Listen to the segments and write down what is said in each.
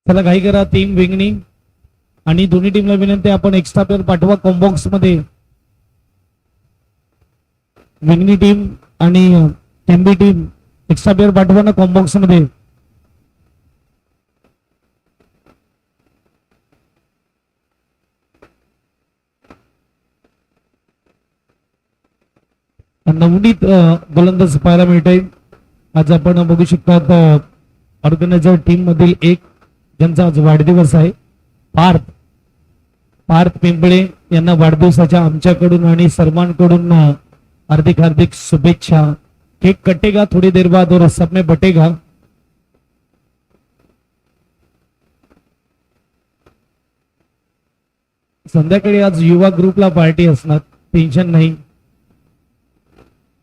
चला घाई करा टीम विंगणी आणि दोन्ही टीमला विनंती आपण एक्स्ट्रा प्लेअर पाठवा कॉम्बॉक्स मध्ये. विंगणी टीम आणि टेंबी टीम एक्स्ट्रा प्लेअर पाठवा ना कॉम्बॉक्स मध्ये. नवनीत गोलंदाज पाहायला मिळते. आज आपण बघू शकतात ऑर्गनायझर टीम मधील एक ज्यांचा आज वाढदिवस आहे, पार्थ पिंपळे यांना वाढदिवसाच्या आमच्याकडून आणि सर्वांकडून हार्दिक हार्दिक शुभेच्छा. केक कटेगा थोड़ी देर बाद और सब में बटेगा. संध्याकाळी आज युवा ग्रुपला पार्टी असणार, टेन्शन नाही.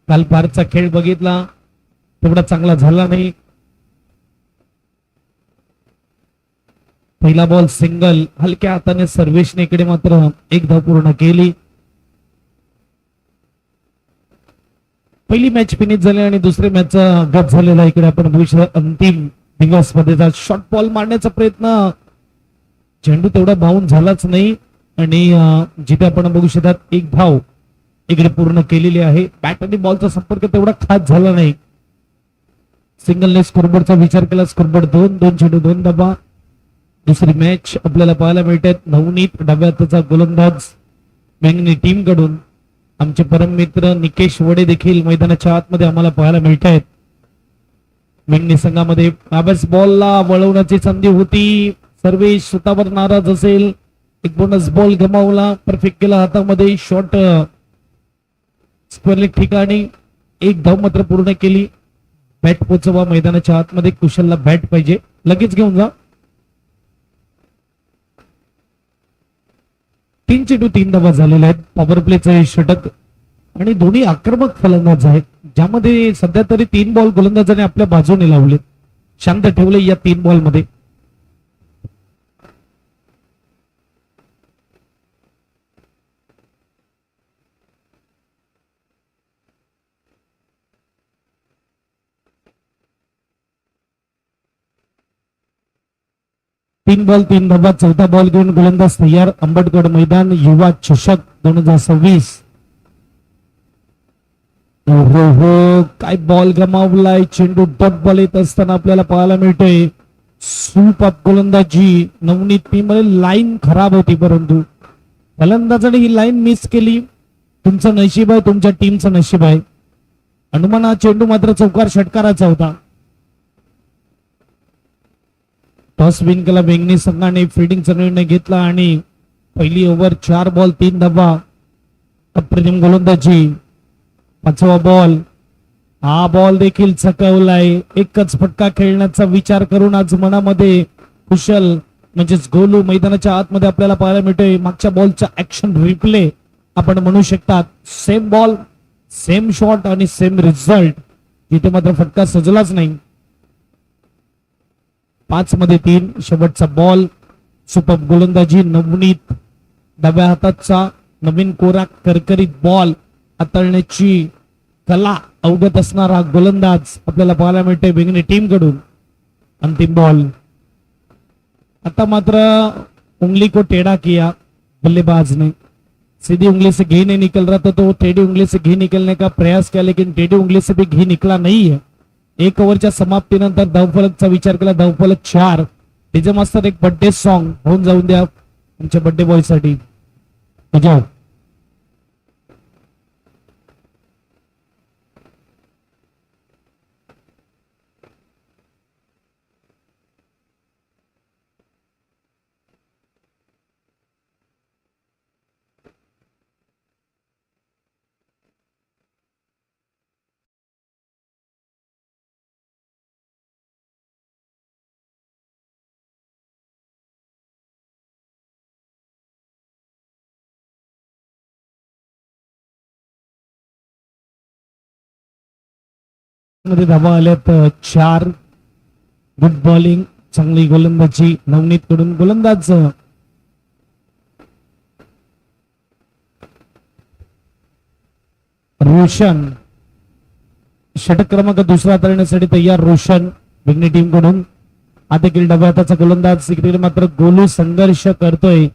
काल पार्थचा खेळ बघितला, तेवढा चांगला झाला नाही. पहिला बॉल सिंगल, हलक्या हाताने सर्वेशने इकडे मात्र एक धाव पूर्ण केली. पहिली मॅच फिनिश झाली आणि दुसरी मॅच गप झालेला. इकडे आपण बघू अंतिम दिवस मध्ये शॉर्ट बॉल मारण्याचा प्रयत्न, चेंडू तेवढा बाउंड झालाच नाही आणि जिथे आपण बघू शकतात एक धाव इकडे पूर्ण केलेली आहे. बॅट आणि बॉलचा संपर्क तेवढा खास झाला नाही. सिंगलने स्कोरबोर्डचा विचार केला, स्कोरबोर्ड 2 चेंडू 2 डबा. दुसरी मॅच आपल्याला पाहायला मिळते. नवनीत डाव्या हाताचा गोलंदाज विंगणी टीम कडून आमचे परम मित्र निकेश वडे देखील मैदानाच्या आतमध्ये आम्हाला पाहायला मिळत आहेत. विंगणी संघामध्ये अभ्यास बॉलला वळवण्याची संधी होती. सर्वेश स्वतःवर नाराज असेल. एक बोनस बॉल गमावला, परफेक्ट केला हातामध्ये. शॉट स्क्वेअर ठिकाणी एक धाव मात्र पूर्ण केली. बॅट पोचवा मैदानाच्या आतमध्ये. कुशलला बॅट पाहिजे, लगेच घेऊन जा. 3 चेंडू 3 धावा झालेल्या आहेत. पॉवर प्लेचं हे षटक आणि दोन्ही आक्रमक फलंदाज आहेत, ज्यामध्ये सध्या तरी 3 बॉल गोलंदाजाने आपल्या बाजूने लावले, शांत ठेवले या 3 बॉल मध्ये. तीन बॉल 3 धावा. चौथा बॉल घेऊन गोलंदाज तयार. अंबडगड मैदान युवा चषक 2026. हो काय बॉल गमावलाय. चेंडू डॉट बॉल येत असताना आपल्याला पाहायला मिळतोय. सुपर गोलंदाजी नवनीत टीम मध्ये. लाईन खराब होती परंतु फलंदाजाने ही लाईन मिस केली. तुमचं नशीब आहे, तुमच्या टीमचं नशीब आहे. हनुमान हा चेंडू मात्र चौकार षटकाराचा होता. टॉस विन केला विंगणी संघाने. फिल्डिंगचा निर्णय घेतला आणि पहिली ओव्हर 4 बॉल 3 धावा. अप्रतिम गोलंदाजी. 5वा बॉल, हा बॉल देखील चकवलाय. एकच फटका खेळण्याचा विचार करून आज मनामध्ये कुशल म्हणजेच गोलू मैदानाच्या आतमध्ये आपल्याला पाहायला मिळतोय. मागच्या बॉलचा ऍक्शन रिप्ले आपण म्हणू शकतात. सेम बॉल, सेम शॉट आणि सेम रिझल्ट. इथे मात्र फटका सजलाच नाही. 5 मध्ये 3. शेवटचा बॉल. सुपर गोलंदाजी नवनीत. डाव्या हाताचा नवीन कोरा करकरीत बॉल हाताळण्याची कला अवगत असणारा गोलंदाज आपल्याला पाहायला मिळते विंगणी टीम कडून. अंतिम बॉल. आता मात्र उंगली को टेढ़ा किया बल्लेबाज ने. सीधी उंगली से घी नहीं निकल रहा था तो टेढ़ी उंगली से घी निकलने का प्रयास किया, लेकिन टेढ़ी उंगली से भी घी निकला नहीं है. 1 ओव्हरच्या समाप्तीनंतर धावफलकचा विचार केला. धावफलक 4. डीजे मास्तर एक बर्थडे सॉन्ग होऊन जाऊन द्या तुमच्या बर्थडे बॉय साठी. बजाव. मध्ये धावा आल्यात 4. गुड बॉलिंग, चांगली गोलंदाजी नवनीत कडून. गोलंदाज रोशन. षटक क्रमांक 2 हाताळण्यासाठी तयार रोशन विंगणी टीम कडून. देखील डाव्या हाताचा गोलंदाज इकडे मात्र गोलू संघर्ष करतोय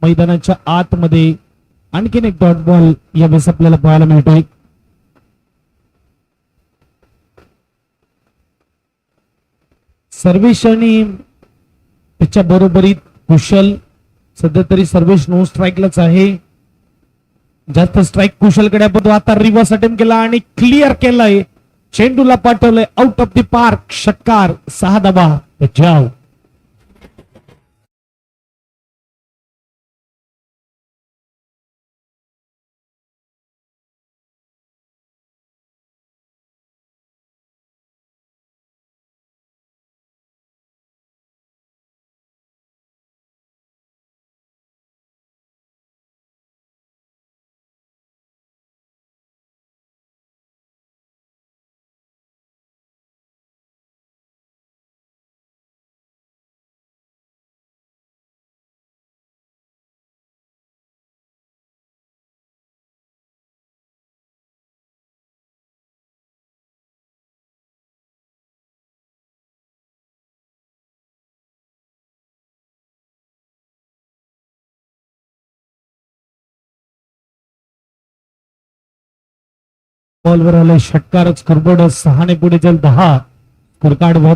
मैदानाच्या आतमध्ये. आणखीन एक डॉट बॉल यावेळेस आपल्याला पाहायला मिळतोय. सर्वेश आणि त्याच्या बरोबरीत कुशल. सध्या तरी सर्वेश नो स्ट्राईकलाच आहे. जास्त स्ट्राईक कुशलकडे आपण आता रिव्हर्स अटेम्प्ट केला आणि क्लिअर केलाय. चेंडूला पाठवलंय आउट ऑफ द पार्क. षटकार. 6 धावा. बचाव. बॉलवर आलाय षटकारच. करबोड 6 ने पुढे जाईल 10 स्कोरकार्डवर.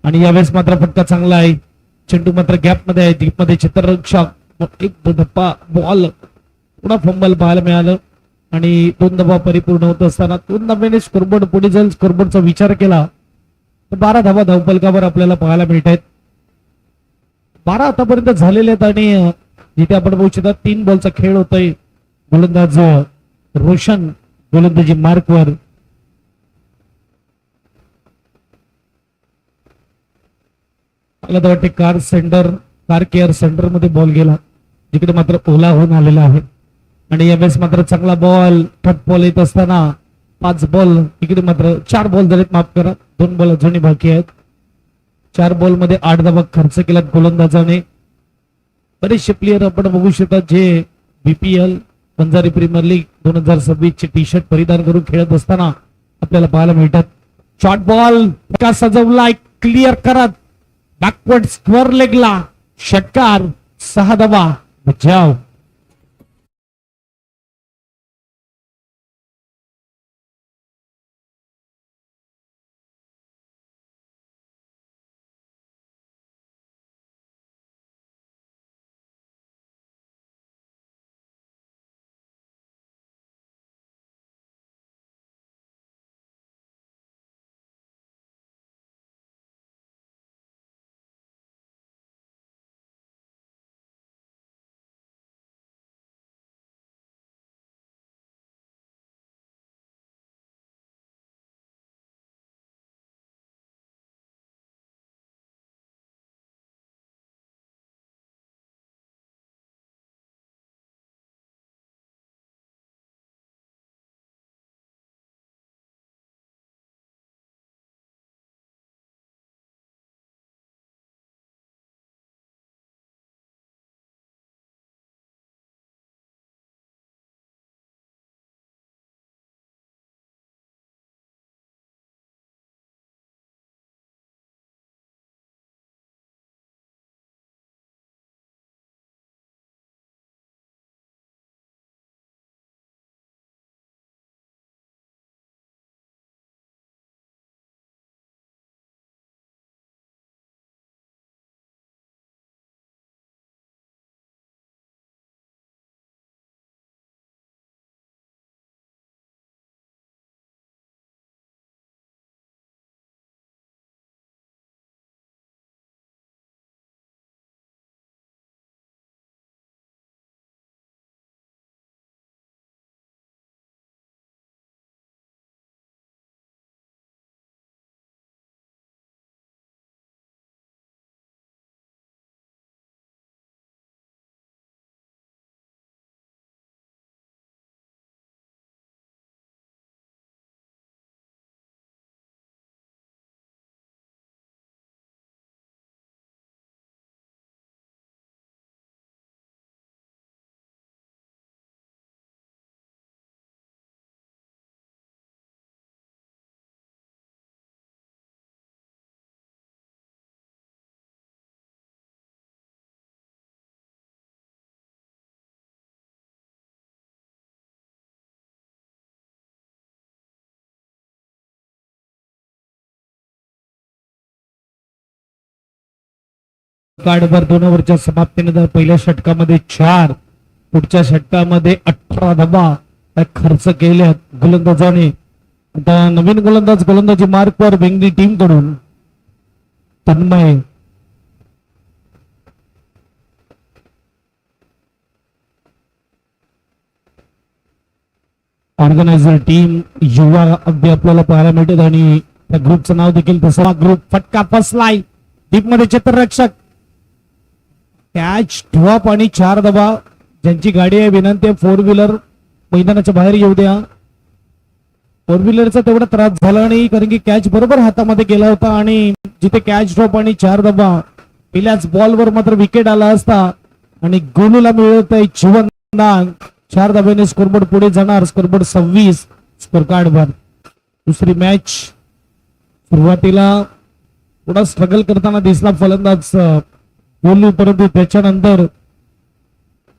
आणि यावेळेस मात्र फटका चांगला आहे. चेंडू मात्र गॅप मध्ये आहे. डीप मध्ये चित्ररक्षक एक धप्पा बॉल पुन्हा फंबल पाहायला मिळालं. आणि 2 धावा परिपूर्ण होत असताना 2 धाब्याने स्कोरबोर्ड पुढे जाईल. स्कोरबोर्डचा विचार केला तर 12 धावा धावफलकावर आपल्याला पाहायला मिळत आहेत. 12 आतापर्यंत झालेले आहेत. आणि जिथे आपण बघू शकता 3 बॉलचा खेळ होतोय. गोलंदाज रोशन गोलंदाजी मार्कवर. मला तर वाटते कार केअर सेंटर मध्ये बॉल गेला जिकडे मात्र ओला होऊन आलेला आहे. आणि यावेळेस मात्र चांगला बॉल. थर्ड बॉल येत असताना 5 बॉल इकडे मात्र 4 बॉल झालेत. माफ करा 2 बॉल अजूनही बाकी आहेत. 4 बॉल मध्ये 8 धावा खर्च केला गोलंदाजाने. बरेचसे प्लेयर आपण बघू शकता जे बीपीएल पंजाबी प्रीमियर लीग 2026 चे टी शर्ट परिधान करून खेळत असताना आपल्याला पाहायला मिळतात. शॉर्ट बॉल का सजवलाय क्लिअर करत बॅकवर्ड स्क्वेअर लेगला. षटकार. 6 धावा. बचाव. कार्डवर 2 ओव्हरच्या समाप्तीनंतर पहिल्या षटकामध्ये 4, पुढच्या षटकामध्ये 18 धावा खर्च केल्यात गोलंदाजाने. आता नवीन गोलंदाजी मार्कवर बेंगली टीम कडून तन्मय ऑर्गनायझर टीम युवा अगदी आपल्याला पाहायला मिळतात आणि त्या ग्रुपचं नाव देखील तसं ग्रुप. फटका फसलाय डीप मध्ये क्षेत्ररक्षक कॅच ड्रॉप आणि 4 धावा. ज्यांची गाडी आहे विनंती 4 व्हीलर मैदानाच्या बाहेर येऊ द्या. 4 व्हीलरचा तेवढा त्रास झाला नाही कारण की कॅच बरोबर हातामध्ये गेला होता आणि जिथे कॅच ड्रॉप आणि 4 धावा पहिल्याच बॉलवर मात्र विकेट आला असता आणि गोलूला मिळत आहे जीवनदान. 4 धाब्याने स्कोरबोर्ड पुढे जाणार. स्कोरबोर्ड 26 स्कोर कार्डवर. दुसरी मॅच सुरुवातीला थोडा स्ट्रगल करताना दिसला फलंदाज गोलू, परंतु त्याच्यानंतर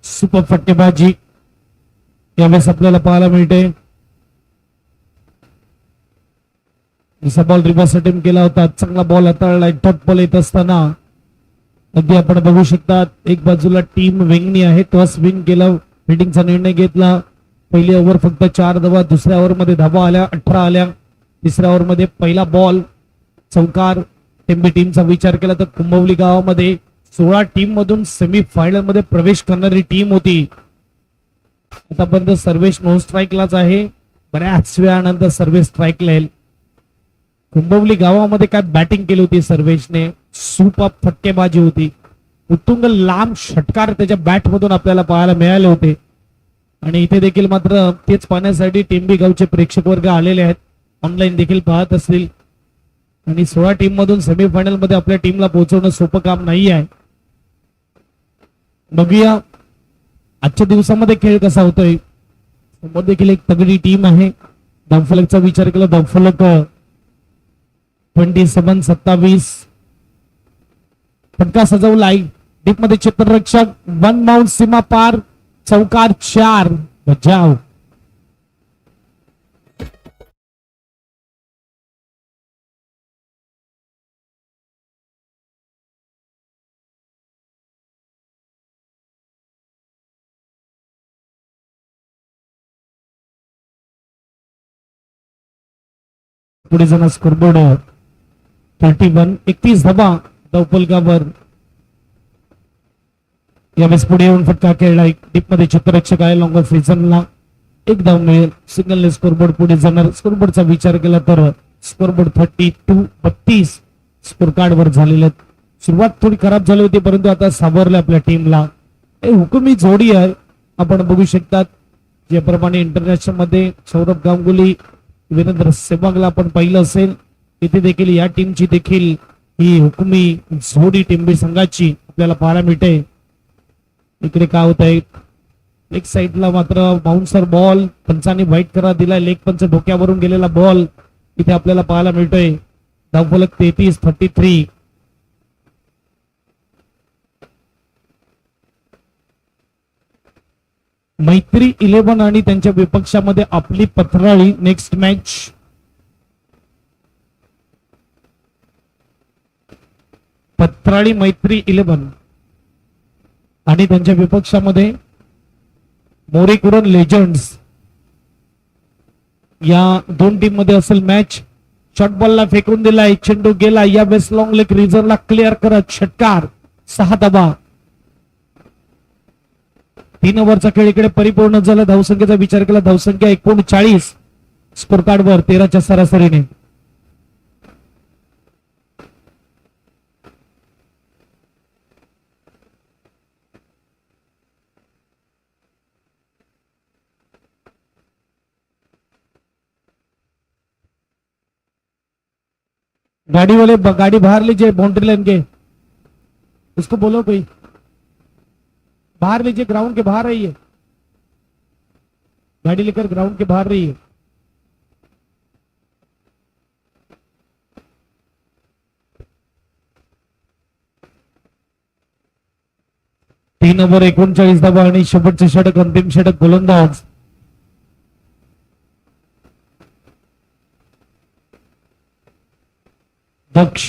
सुपर फटकेबाजी यावेळेस आपल्याला पाहायला मिळते. दुसरा बॉल रिव्हर्स अटेम्प्ट केला होता. चांगला बॉल हाताळला. डॉट बॉल येत असताना अगदी आपण बघू शकता एक बाजूला टीम विंगनी आहे. टॉस विन केला, फिल्डिंगचा निर्णय घेतला. पहिली ओव्हर फक्त 4 धावा. दुसऱ्या ओव्हर मध्ये धावा आल्या 18 आल्या. तिसऱ्या ओव्हर मध्ये पहिला बॉल चौकार. टेंबी टीमचा विचार केला तर कुंभवली गावामध्ये 16 टीम मधून सेमी फायनल मध्ये प्रवेश करणारी टीम होती. आतापर्यंत सर्वेश नॉन स्ट्राईकलाच आहे. बऱ्याच वेळानंतर सर्वेश स्ट्राईकला येईल. कुंभवली गावामध्ये काय बॅटिंग केली होती सर्वेशने. सुपर फटकेबाजी होती. उत्तुंग लांब षटकार त्याच्या बॅट मधून आपल्याला पाहायला मिळाले होते आणि इथे देखील मात्र तेच पाहण्यासाठी टेंबी गावचे प्रेक्षक वर्ग आलेले आहेत. ऑनलाईन देखील पाहत असतील आणि 16 टीम मधून सेमीफायनल मध्ये आपल्या टीमला पोहोचवणं सोपं काम नाही आहे. बघूया आजच्या दिवसामध्ये खेळ कसा होतोय. समोर देखील एक तगडी टीम आहे. धावफलकचा विचार केला धावफलक 27-27. फटका सजवलाय डीप मध्ये क्षेत्ररक्षक. 1 बाउंड सीमा पार. चौकार 4 बचाव. पुढे जाणार स्कोरबोर्ड 31 धावा धावफलकावर. यावेळेस पुढे येऊन फटका खेळलाय. डीप मध्ये क्षेत्ररक्षक आहे. लॉंगर फ्रीजनला 1 धाव मिळेल. सिंगलने स्कोरबोर्ड पुढे जाणार. स्कोरबोर्डचा विचार केला तर स्कोरबोर्ड 32 स्कोर कार्डवर झालेले. सुरुवात थोडी खराब झाली होती परंतु आता सावरले आपल्या टीमला. हुकुमी जोडी आहे. आपण बघू शकतात ज्याप्रमाणे इंटरनॅशनल मध्ये सौरभ गांगुली वीरेंद्र सेहवागला आपण पाहिलं असेल. इथे देखील या टीमची देखील ही हुकुमी जोडी टेंबी संघाची आपल्याला पाहायला मिळते. इकडे काय होत आहे एक साइडला मात्र बाउन्सर बॉल पंचाने व्हाईट करा दिलाय. लेग पंच डोक्यावरून गेलेला बॉल इथे आपल्याला पाहायला मिळतोय. धावफलक 33. मैत्री 11 आणि त्यांच्या विपक्षामध्ये आपली पथराळी. नेक्स्ट मॅच पथराळी मैत्री 11 आणि त्यांच्या विपक्षामध्ये मोरेकुरण लेजंड्स. या 2 टीम मध्ये असेल मॅच. शॉर्ट बॉलला फेकून दिलाय. चेंडू गेला. या वेळेस लॉंग लेग रिझर्वला क्लिअर करत षटकार 6 धावा. 3 ओव्हरचा खेळ इकडे परिपूर्ण झाला. धावसंख्येचा विचार केला धावसंख्या 39 स्कोर कार्डवर 13च्या सरासरीने. गाड़ी वाले गाड़ी बाहर लीजिए. बाउंड्री लाइन के उसको बोलो कोई बाहर लीजिए. ग्राउंड के बाहर रहिए. गाड़ी लेकर ग्राउंड के बाहर रहिए. तीन ओव्हर 39 धावा आणि शेवटचे षटक अंतिम षटक गोलंदाज दक्ष.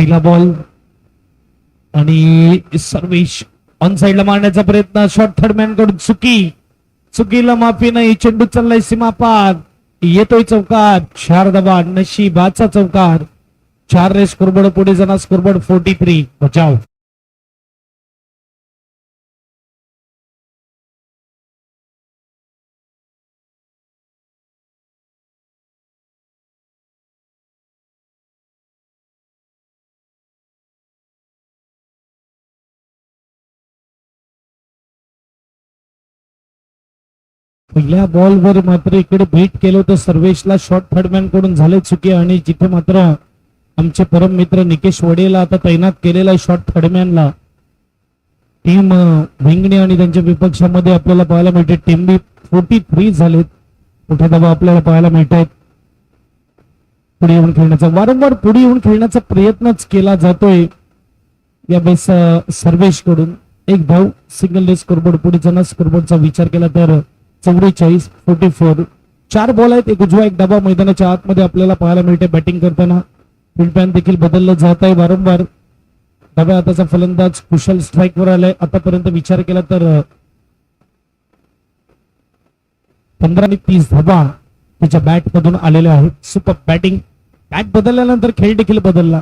पहिला बॉल आणि सर्वेश ऑन साइडला मारण्याचा प्रयत्न, शॉट थर्ड मॅन कडून चुकीला माफी नाही, चेंडू चाललाय सीमा पार, येतोय चौकार, 4 धावा, नशिबाचा चौकार, 4 ने स्कोरबोर्ड पुढे जाणार, स्कोरबोर्ड 43 बचाव. पहिल्या बॉलवर मात्र इकडे भेट केलं होतं सर्वेशला, शॉट थर्डमॅन कडून झाले चुकी आणि जिथे मात्र आमचे परम मित्र निकेश वडेला आता तैनात केलेला आहे शॉट थर्डमॅनला. टीम भिंगणे आणि त्यांच्या विपक्षामध्ये आपल्याला पाहायला मिळते टीम बी 43 झालेत. मोठ्या धावा आपल्याला पाहायला मिळत आहेत. पुढे येऊन खेळण्याचा, वारंवार पुढे येऊन खेळण्याचा प्रयत्नच केला जातोय या बेस सर्वेश कडून. एक धाव, सिंगल डे स्कोरबोर्ड पुढे जाणार, स्कोरबोर्डचा विचार केला तर 44. 4 बॉल आहेत, एक उजवा एक डाबा मैदानाच्या आतमध्ये आपल्याला पाहायला मिळते. बॅटिंग करताना फील्ड पॅन देखील बदललं जात आहे वारंवार. डाव्या हाताचा फलंदाज कुशल स्ट्राईकवर आलाय. आतापर्यंत विचार केला तर 15 आणि 30 धाबा त्याच्या बॅट मधून आलेल्या आहेत. Super batting. बॅट बदलल्यानंतर खेळ देखील बदलला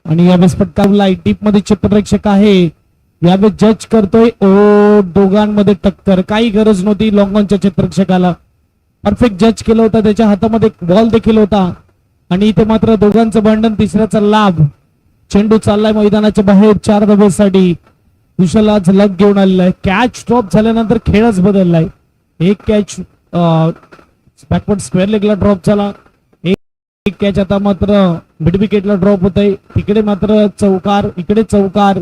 आणि यावेळेस पटकावला टीप मध्ये चित्ररक्षक आहे, यावेळेस जज करतोय. ओ, दोघांमध्ये टक्कर, काही गरज नव्हती लॉंग ऑनच्या चित्ररक्षकाला. परफेक्ट जज केलं होतं, त्याच्या हातामध्ये बॉल देखील होता आणि इथे मात्र दोघांचं भांडण, तिसऱ्याचा लाभ. चेंडू चाललाय मैदानाच्या बाहेर 4 धाब्यासाठी. कुशल आज लग घेऊन आलेला आहे. कॅच ड्रॉप झाल्यानंतर खेळच बदललाय. एक कॅच बॅकवर्ड स्क्वेअर लेगला ड्रॉप झाला, एक कॅच आता मात्र मिड विकेटला ड्रॉप होत आहे. तिकडे मात्र चौकार, इकडे चौकार.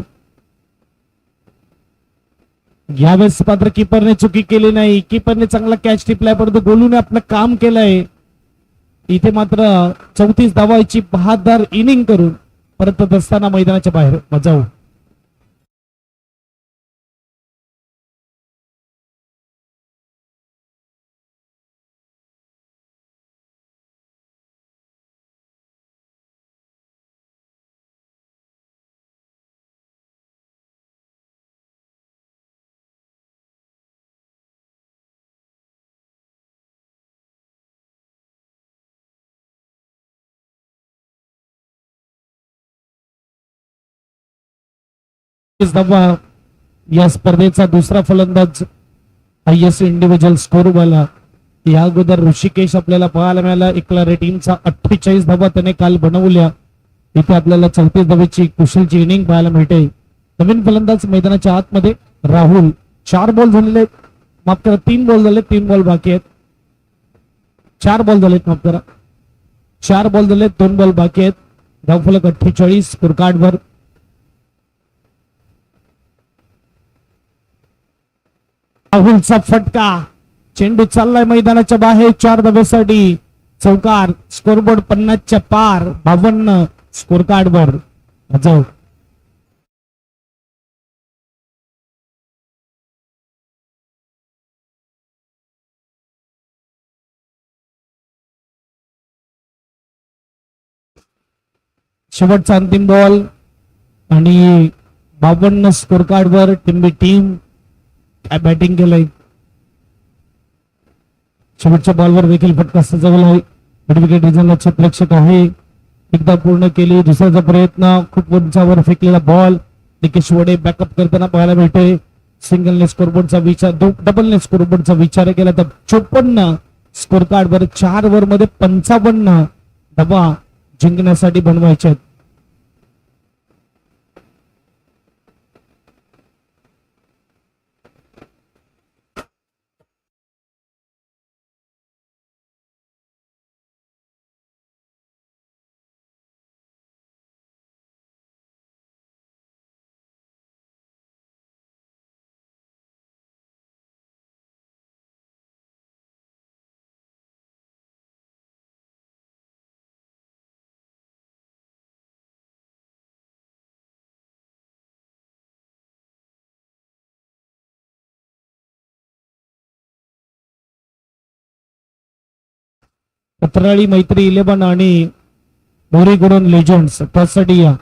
यावेळेस मात्र किपरने चुकी केली नाही, किपरने चांगला कॅच टिपलाय, परंतु गोलूने आपलं काम केलंय. इथे मात्र 34 धावांची बहादर इनिंग करून परतत असताना मैदानाच्या बाहेर बचाव. धावा या स्पर्धेचा दुसरा फलंदाज, हायएस्ट इंडिव्हिज्युअल स्कोर वाला. या अगोदर ऋषिकेश आपल्याला पाहायला मिळाला. एकला रेटिंगचा 48 धावा त्याने काल बनवल्या. इथे आपल्याला 34 धावेची कुशलची इनिंग पाहायला मिळते. नवीन फलंदाज मैदानाच्या आतमध्ये राहुल. 4 बॉल झालेले, माफ करा 3 बॉल झाले, 3 बॉल बाकी आहेत. 4 बॉल झालेत, माफ करा 4 बॉल झालेत, 2 बॉल बाकी आहेत. धावफलक 48 स्कोर कार्डवर. राहुलचा फटका, चेंडू चाललाय मैदानाच्या बाहेर 4 धाब्यासाठी. चौकार, स्कोरबोर्ड 50च्या पार, 52 स्कोर कार्डवर. जाऊ शेवटचा अंतिम बॉल आणि 52 स्कोर कार्डवर. टीम काय बॅटिंग केलंय. शेवटच्या बॉलवर देखील फटका सजवलाय. मिड विकेट रिजनला क्षेत्ररक्षक आहे. एकदा पूर्ण केली, दुसऱ्याचा प्रयत्न, खूप उंचावर फेकलेला बॉल. निकेश वडे बॅकअप करताना पाहायला मिळतोय. सिंगलने स्कोरबोर्डचा विचार, डबलने स्कोरबोर्डचा विचार केला तर 54 स्कोर कार्डवर. 4 ओव्हर मध्ये 55 धावा जिंकण्यासाठी बनवायचे आहेत. पत्राळी मैत्री 11 आणि बोरीकडून लेजंड्स त्यासाठी या.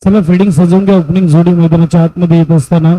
चला फिल्डिंग सजवून घ्या. ओपनिंग जोडी मैदानाच्या आतमध्ये येत असताना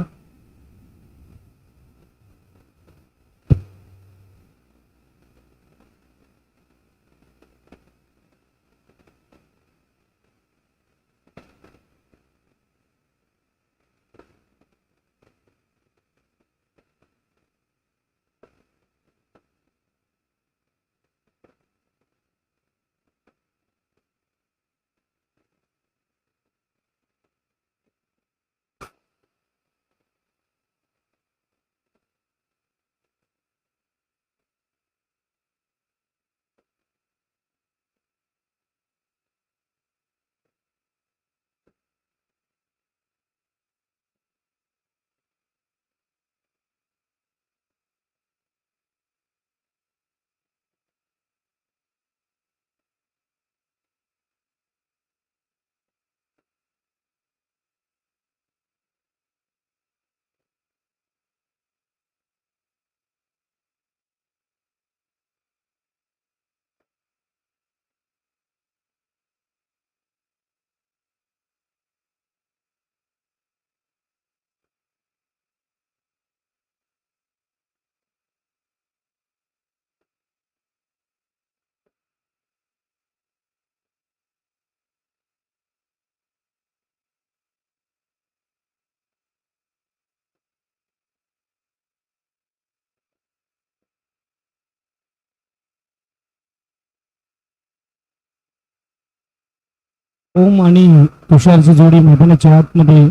ओम आणि तुषारची जोडी मैदानाच्या आतमध्ये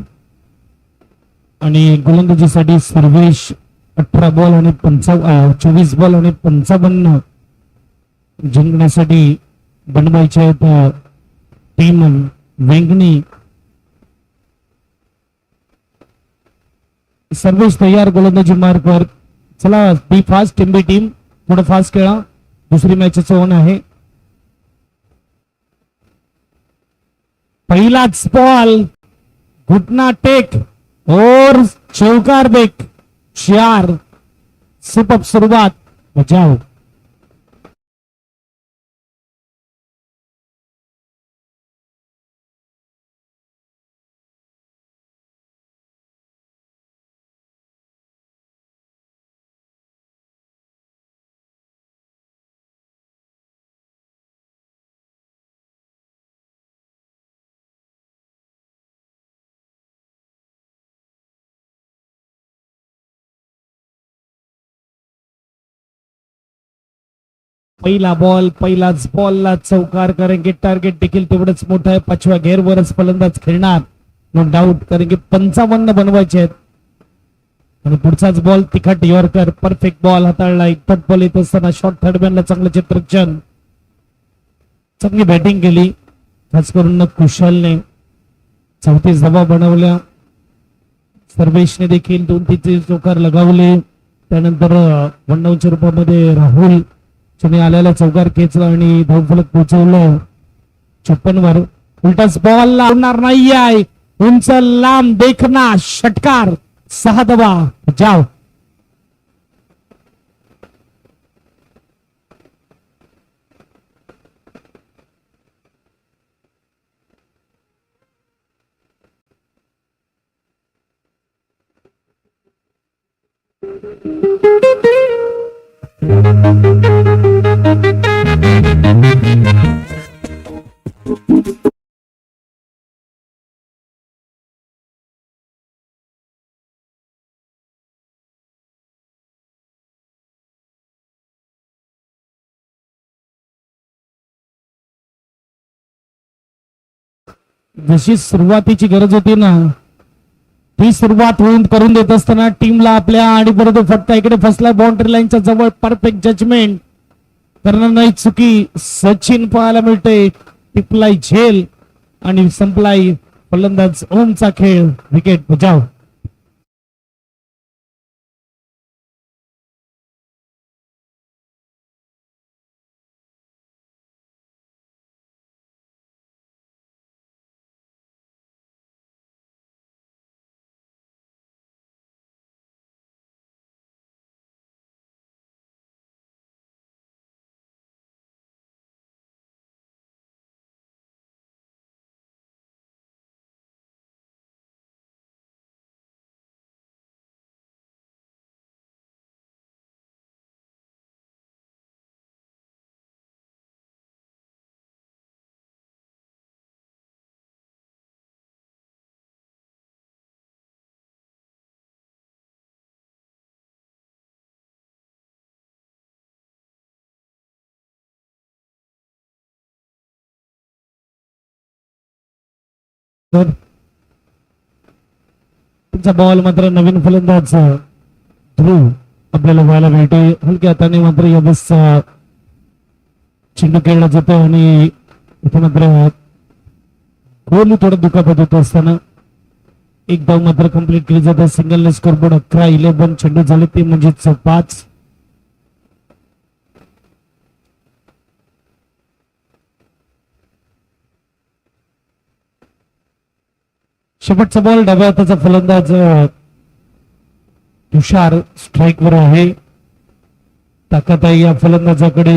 आणि गोलंदाजीसाठी सर्वेश 18 बॉल आणि 24 बॉल आणि 55 जिंकण्यासाठी बनवायचे आहेत टीम वेंगणी. सर्वेश तयार गोलंदाजी मार्कवर. चला बी फास्ट टीम थोडं फास्ट खेळा. दुसरी मॅच ऑन आहे. पहिलाच बॉल घुटना टेक और चौकार बेक 4. सुपर सुरुवात. बचाव. पहिला बॉल पहिलाच बॉलला चौकार करेंगे. टार्गेट देखील तेवढंच मोठं आहे. 5व्या घेरवरच फलंदाज खेळणार नो डाऊट. कारण की 55 बनवायचे आहेत. आणि पुढचाच बॉल तिखट यॉर्कर परफेक्ट बॉल हाताळला. एक पट बॉल येत असताना शॉर्ट थर्डमॅनला चांगलं चित्रक्षण, चांगली बॅटिंग केली खास करून कुशलने. 34 धावा बनवल्या. सर्वेशने देखील 2-3 चौकार लगावले. त्यानंतर 51 रूपामध्ये राहुल ज्याने आल्याला चौकार खेचला आणि धावफलक पोहोचवलं 56 वर. उलटाच बॉल लावणार नाही आहे. उंच लांब देखना षटकार. 6 धावा जाव. जशी सुरुवातीची गरज होती ना ती सुरुवात होऊन करून देत असताना टीमला आपल्या आणि बरोबर फटका इकडे फसला बाउंड्री लाईनच्या जवळ. परफेक्ट जजमेंट करणार नाही चुकी. सचिन पाहायला मिळते. टिपलाई झेल आणि संपलाई फलंदाज ओमचा खेळ. विकेट बजाव. तर तुमचा बॉल मात्र नवीन फलंदाज ध्रुव आपल्याला व्हायला मिळते. हलक्या हाताने मात्र यावेळेस चेंडू खेळला जातो आणि इथे मात्र गोलू थोडं दुखापत होत असताना एक धाव मात्र कंप्लीट केली जाते. सिंगल स्कोरबोर्ड 11-11 चेंडू झाले ते म्हणजेच 5. शेवटचा बॉल डाव्या हाताचा फलंदाज तुषार स्ट्राईक वर आहे. ताकद आहे या फलंदाजाकडे.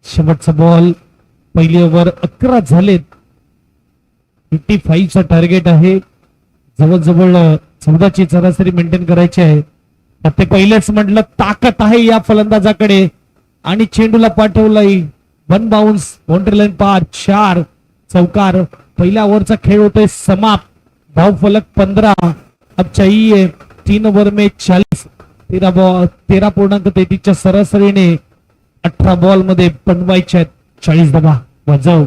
शेवटचा बॉल. पहिली ओव्हर 11 झालेत. 55चा टार्गेट आहे. जवळजवळ 14ची सरासरी मेंटेन करायची आहे. ते पहिलेच म्हटलं ताकद आहे या फलंदाजाकडे आणि चेंडूला पाठवलंय. 1 बाउन्स बाउंड्री लाईन पार. 4 चौकार. पहिल्या ओव्हरचा खेळ होतोय समाप्त. धाव फलक 15. अब चाहिए 3 ओव्हर में 40. 13.33च्या सरासरीने 18 बॉल मध्ये बनवायचे 40 धावा. वाजव.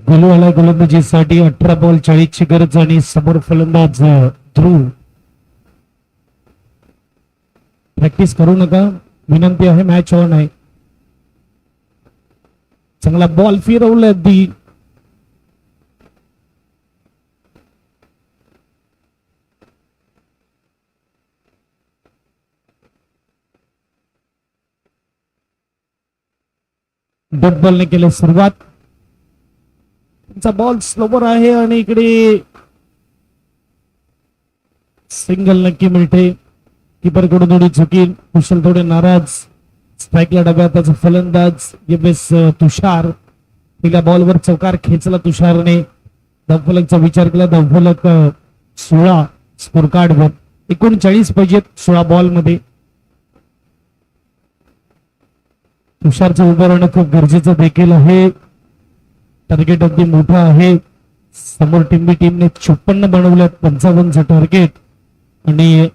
गोलवाला गोलंदाजीसाठी 18 बॉल 40 ची गरज आणि समोर फलंदाज ध्रुव. प्रॅक्टिस करू नका विनंती आहे. मॅच ऑन आहे. चांगला बॉल फिरवला अगदी. डॉट बॉलने केली सुरुवात. बॉल स्लोवर आहे आणि इकडे सिंगल नक्की मिळते. कीपर कडून थोडी चुकी. कुशल थोडे नाराज. स्ट्राईकला डब्यात फलंदाज तुषार. पहिल्या बॉलवर चौकार खेचला तुषारने. धावफलकचा विचार केला. धावफलक 16 स्कोर कार्डवर. 39 पाहिजेत 16 बॉल मध्ये. तुषारचं उभं राहणं खूप गरजेचं देखील आहे. टार्गेट अगदी मोठं आहे. समोर टीमने 56 बनवल्यात. 55चं टार्गेट आणि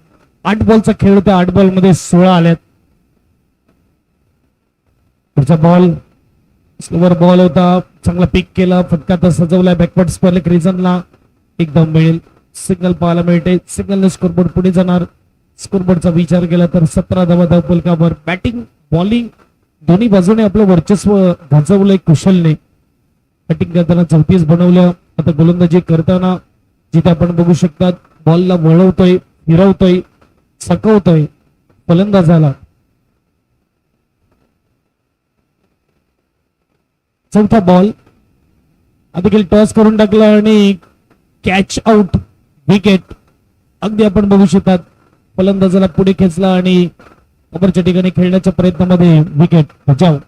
8 बॉलचा खेळ होता. 8 बॉल मध्ये 16 आल्यात. पुढचा बॉल स्लोवर बॉल होता. चांगला पिक केला. फटका तर सजवलाय. बॅकवर्ड स्पर्लिक रिझनला एक धाव मिळेल. सिग्नल पाहायला मिळते. सिग्नलने स्कोरबोर्ड पुढे जाणार. स्कोरबोर्डचा विचार केला तर 17 धावा धावफलकावर. बॅटिंग बॉलिंग दोन्ही बाजूने आपलं वर्चस्व गाजवलंय कुशलने. बॅटिंग करताना 34 बनवल्या. आता गोलंदाजी करताना जिथे आपण बघू शकतात बॉलला वळवतोय, फिरवतोय, चकवतोय फलंदाजाला. चौथा बॉल देखील टॉस करून टाकला आणि कॅच आउट. विकेट अगदी आपण बघू शकतात. फलंदाजाला पुढे खेचला आणि कबरच्या ठिकाणी खेळण्याच्या प्रयत्नामध्ये विकेट. बचाव.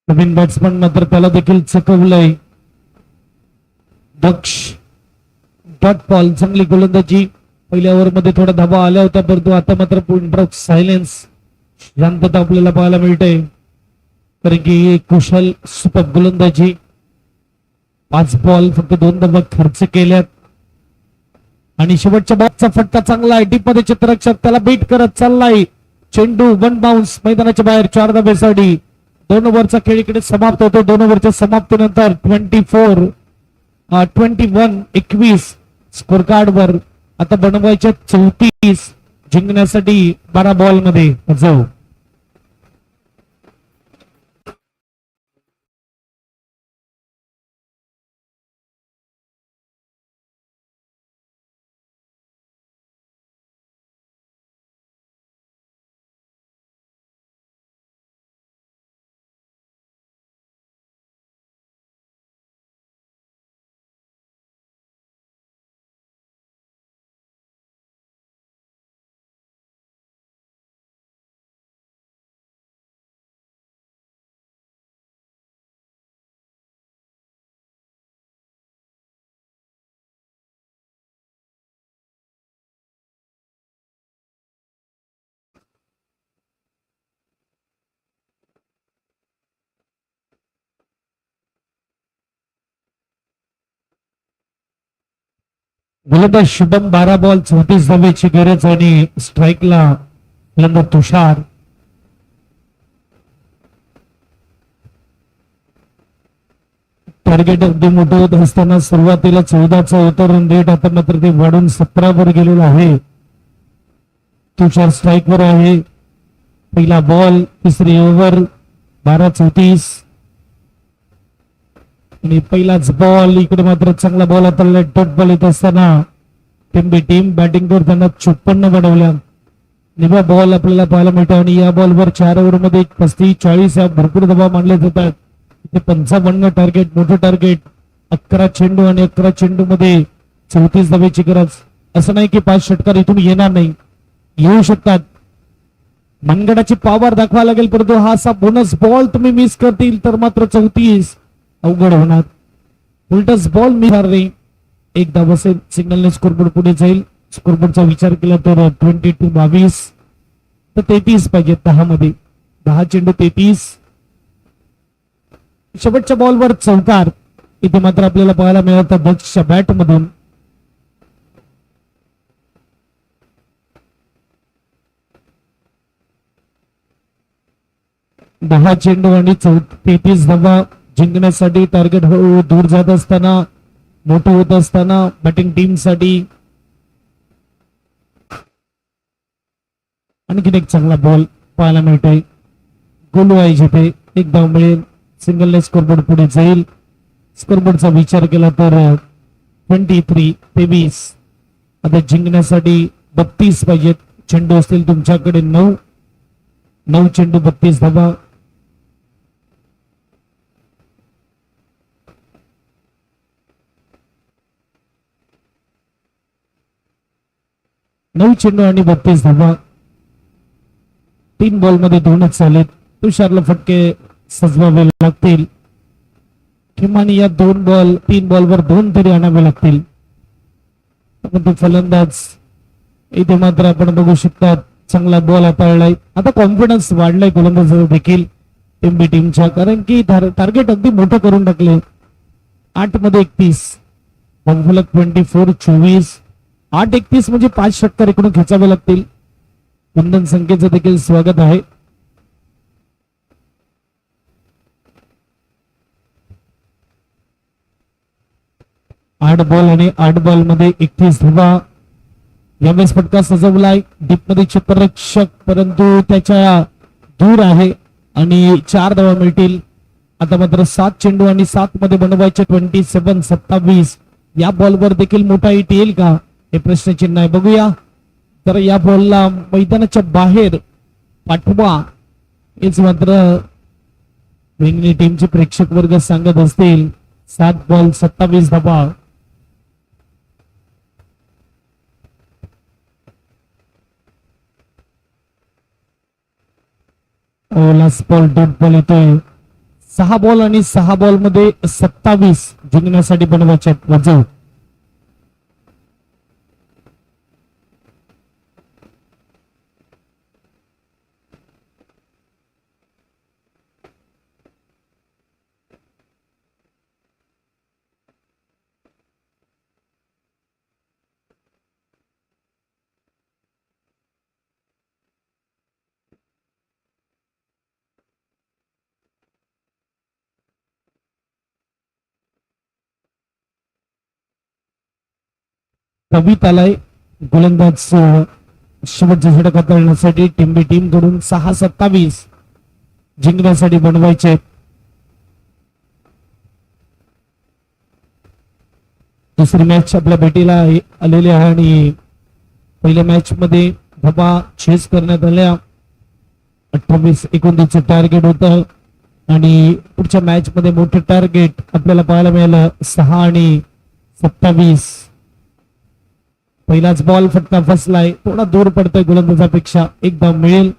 नवीन बॅट्समन मात्र त्याला देखील चकवलंय. दक्ष डॉट बॉल. चांगली गोलंदाजी. पहिल्या ओव्हर मध्ये थोडा धावा आल्या होत्या परंतु आता मात्र पॉइंट ऑफ सायलेन्स शांतता आपल्याला पाहायला मिळते. कारण की कुशल सुपर गोलंदाजी. 5 बॉल फक्त 2 धावा खर्च केल्यात आणि शेवटच्या बॉलचा फटका चांगला आहे. डीप मध्ये चित्ररक्षक त्याला बीट करत चाललाय. चेंडू 1 बाउन्स मैदानाच्या बाहेर. 4 धाब्यासाठी 2 ओव्हरचा खेळ इकडे समाप्त होतो. 2 ओव्हरच्या समाप्तीनंतर 21 स्कोर कार्डवर. आता बनवायच्या 34 जिंकण्यासाठी 12 बॉल मध्ये जाऊ. गोलंदाज शुभम 12 बॉल 34 धावेची गरज आणि स्ट्राईकला गोलंदाज तुषार. टार्गेट अगदी मोठं होत असताना सुरुवातीला 14चा होता रन रेट. आता मात्र ते वाढून 17 वर गेलेला आहे. तुषार स्ट्राईक वर आहे. पहिला बॉल. तिसरी ओव्हर. 12-34 आणि पहिलाच बॉल. इकडे मात्र चांगला बॉल आता डॉट बॉल येत असताना टीम बॅटिंग करताना 54 बनवल्या. निभा बॉल आपल्याला पाहायला मिळतो आणि या बॉलवर 4 ओव्हर मध्ये 35-40 या भरपूर दबाव मानले जातात. इथे 55 टार्गेट. मोठं टार्गेट. 11 चेंडू आणि 11 चेंडू मध्ये 34 धावेची गरज. असं नाही की 5 षटकार इथून येणार नाही. येऊ शकतात. मनगडाची पॉवर दाखवा लागेल परंतु हा असा बोनस बॉल तुम्ही मिस करतील तर मात्र 34 अवघड होणार. उलटच बॉल मिळणार नाही. एक धाव असेल. सिग्नलने स्कोरबोर्ड पुढे जाईल. स्कोरबोर्डचा विचार केला तर 22 तर 33 पाहिजे 10 मध्ये. 10 चेंडू 33. शेवटच्या बॉलवर चौकार इथे मात्र आपल्याला पाहायला मिळत दक्षच्या बॅट मधून. दहा चेंडू आणि 33 धावा जिंकण्यासाठी टार्गेट हळूहळू दूर जात असताना, मोठं होत असताना बॅटिंग टीम साठी. आणखीन एक चांगला बॉल पाहायला मिळतोय. गोलू आहे जिथे एक धाव मिळेल, सिंगलने स्कोरबोर्ड पुढे जाईल. स्कोरबोर्डचा विचार केला तर 23. आता जिंकण्यासाठी 32 पाहिजेत. चेंडू असतील तुमच्याकडे 9 चेंडू 32 धावा. नऊ चेंडू आणि 32 धावा. 3 बॉल मध्ये 2च झालेत. तुषारला फटके सजवावे लागतील. किमान या 3 बॉलवर 2 तरी आणावे लागतील. परंतु फलंदाज इथे मात्र आपण बघू शकता चांगला बॉल हाताळलाय. आता कॉन्फिडन्स वाढलाय गोलंदाजाचा देखील टीम टीमच्या, कारण की टार्गेट अगदी मोठं करून टाकले. 8 मध्ये 31, 24. 8-31 म्हणजे 5 षटकार इकडून खेचावे लागतील. कुंदन संख्येचं देखील स्वागत आहे. आठ बॉल आणि 8 बॉल मध्ये 31 धावा. यावेळेस फटका सजवलाय डीप मध्ये क्षेत्ररक्षक, परंतु त्याच्या दूर आहे आणि 4 धावा मिळतील. आता मात्र 7 चेंडू आणि 7 मध्ये बनवायचे 27. या बॉलवर देखील मोठा हिट येईल का हे प्रश्नचिन्ह आहे. बघूया. तर या बॉलला मैदानाच्या बाहेर पाठवा हेच मात्र वेंगणी टीमचे प्रेक्षक वर्ग सांगत असतील. 7 बॉल 27 धावा. लास्ट बॉल डॉट बॉल येतोय. 6 बॉल आणि 6 बॉल मध्ये 27 जिंकण्यासाठी बनवायचे वजन. कवित आलाय गोलंदाज शेवटचा षटक हाताळण्यासाठी. टीम कडून 6-27 जिंकण्यासाठी बनवायचे. दुसरी मॅच आपल्या भेटीला आलेली आहे आणि पहिल्या मॅच मध्ये धावा चेस करण्यात आल्या. 28-29 टार्गेट होतं आणि पुढच्या मॅच मध्ये मोठं टार्गेट आपल्याला पाहायला मिळालं 6 आणि 27. पहिलाच बॉल फटका फसलाय, थोडा दूर पडतोय गोलंदाजापेक्षा. एक धाव मिळेल,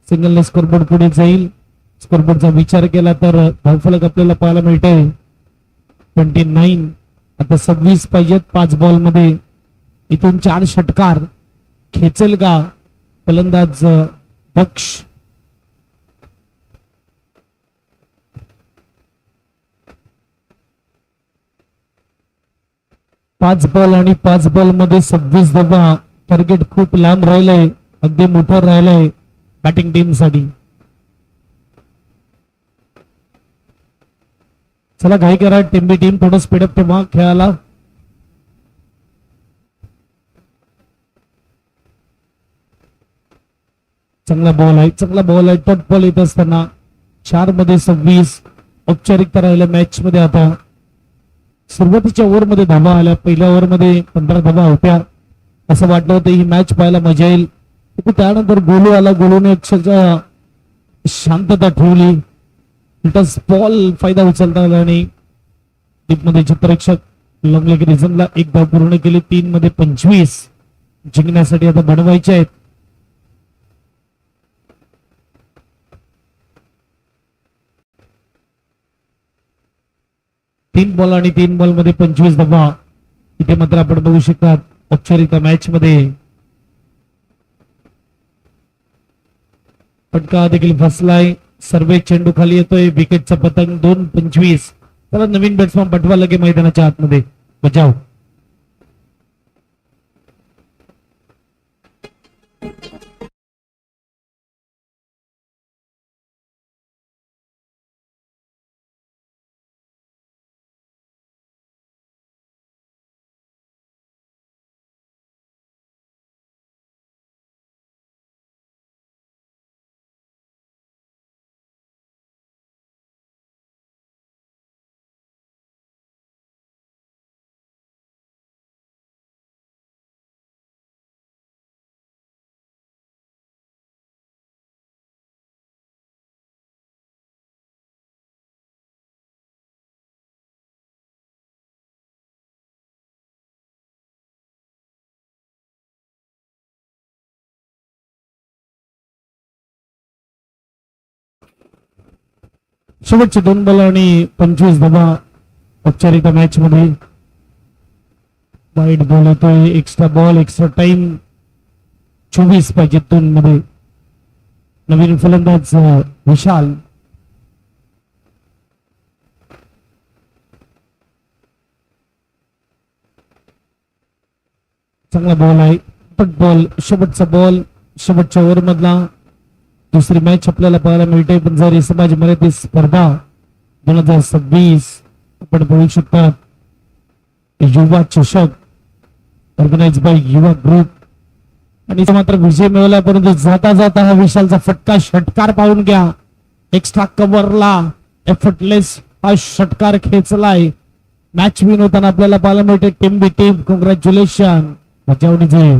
सिंगलने स्कोरबोर्ड पुढे जाईल. स्कोरबोर्डचा विचार केला तर धावफलक आपल्याला पाहायला मिळतोय 29. आता 26 पाहिजेत 5 बॉल मध्ये. इथून 4 षटकार खेचेल का फलंदाज दक्ष. पाच बॉल आणि 5 बॉल मध्ये 26 धावा. टार्गेट खूप लांब राहिलंय, अगदी मोठं राहिलंय बॅटिंग टीम साठी. चला घाई करा टीम थोडं स्पीडअप ठेवा खेळाला. चांगला बॉल आहे टॉट बॉल येत असताना 4 मध्ये 26 औपचारिकता राहिल्या मॅच मध्ये. आता सुरुवातीच्या ओव्हर मध्ये धावा आल्या, पहिल्या ओव्हर मध्ये 15 धावा होत्या. असं वाटलं होतं ही मॅच पाहायला मजा येईल, त्यानंतर गोलू आला. गोलूने अक्षरशः शांतता ठेवली. बॉल फायदा उचलता आला आणि डीप मध्ये चित्ररक्षक लॉंगलेग रिझनला एक धाव पूर्ण केली. 3 मध्ये 25 जिंकण्यासाठी आता बनवायचे आहेत. तीन बॉल आणि 3 बॉल मध्ये 25 धावा. इथे मात्र आपण बघू शकता औपचारिक मॅच मध्ये फटका देखील फसलाय. सर्वे चेंडू खाली येतोय. विकेटचा पतंग 2-25. त्याला नवीन बॅट्समन पाठवा लगे मैदानाच्या आतमध्ये. बचाव. शेवटचे 2 बॉल आणि 25 धावा औपचारिक मॅच मध्ये. वाईट बॉल येतोय. Extra ball, extra time. 24 पाहिजे 2 मध्ये. नवीन फलंदाज विशाल. चांगला बॉल आहे. पट बॉल. शेवटचा बॉल शेवटच्या ओव्हर मधला. दुसरी मॅच आपल्याला पाहायला मिळते. बंजारी समाज मर्यादित स्पर्धा 2026 आपण पाहू शकतात. युवा चषक ऑर्गनाइज बाय युवा ग्रुप आणि मात्र विजय मिळवला. परंतु जाता जाता हा विशालचा फटका षटकार पाहून घ्या. एक्स्ट्रा कव्हरला एफर्टलेस हा षटकार खेचलाय. मॅच विन होताना आपल्याला पाहायला मिळते. टीम बी टीम कॉंग्रॅच्युलेशन. बचावणी जय.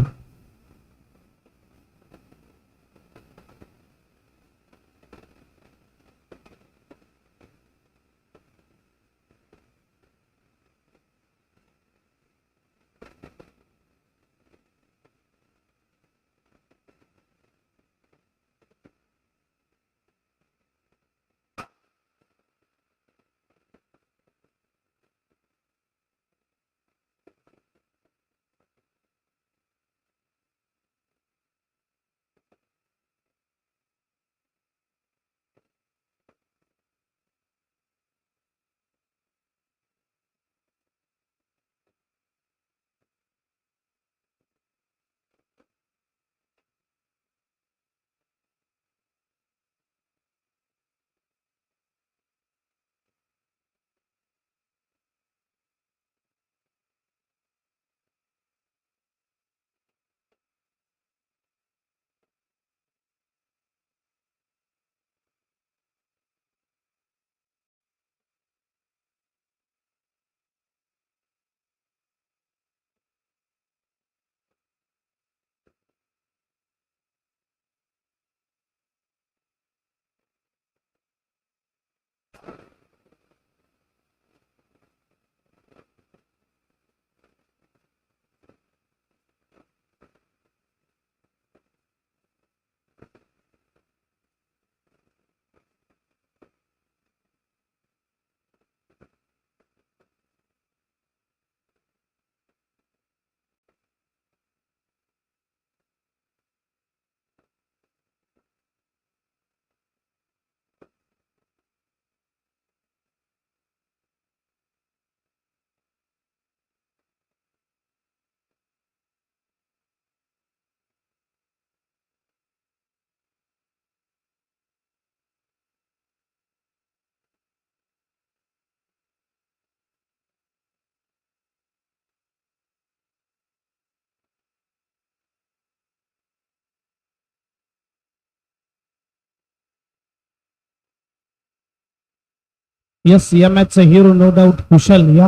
यस, या मॅचचा हिरो नो डाऊट कुशल. या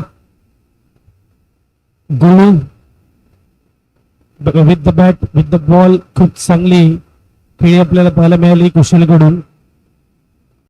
Golu with the bat with the ball खूप चांगली खेळी आपल्याला पाहायला मिळाली कुशलकडून.